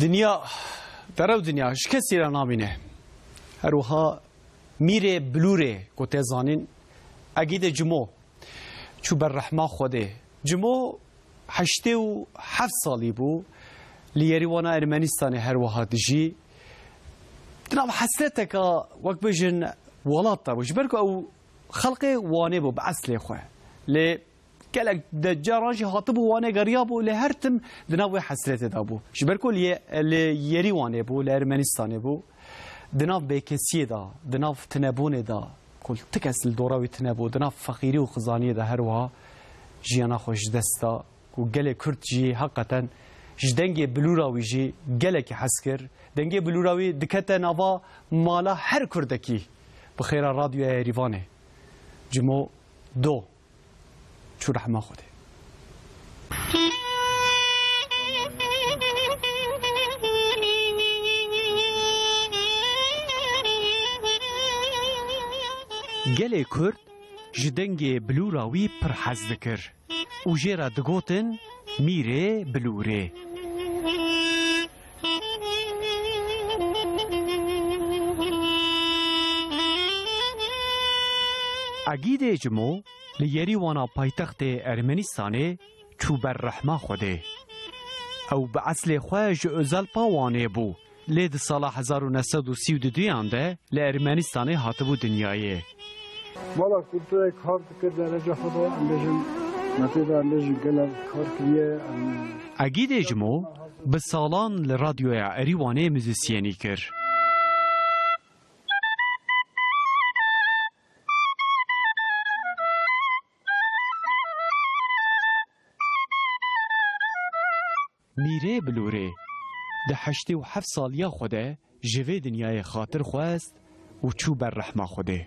دنیا درو دنیا شکستی را نامینه هروها میره بلوره که تزانین اگید جمو چو بر رحمه خوده جمو 87 سالی بو لیریوانا ارمنستان هروها دجی دنام حسرته که وقت بجن ولات تا بجبر که او خلق وانه بو بأصل خواه لی کلک دجاراجی هاتبو وانه گریابو لهرتم دناوی حسرت دابو جبرکو لیری وانه بو لارمنستان بو دناو بیکسی دا دناو تنبونه دا کل تکس الدوراوی تنبو دناو فقیری و خزانی دا هروها جیانا خوش دستا و گل کرد جی حقیقتا جدنگ بلوراوی جی گلک حس کر دنگ بلوراوی دکتا نوا مالا هر کردکی بخیر رادیو ایریوانه جمو دو چو رحمه خوده گل کرد جدنگ بلوراوی پر حز دکر و جیرا دگوتن میره بلوره اگید جمو لیری وانا پایتخت ارمنستانه چو بر رحمه خوده او به اصل خواهج ازال پاوانه بو لید سال 1932 انده لارمنستانه هاتبو دنیایه والا کلتور کار کرد درجه خدا اندیشم نتیجه اندیشم گلر کار کریه اگید جمو به سالان لرادیو ایریوانه موزیسیانی کر میره بلوره ده 87 سالیا خوده جوه دنیای خاطر خواست و چو بر رحمه خوده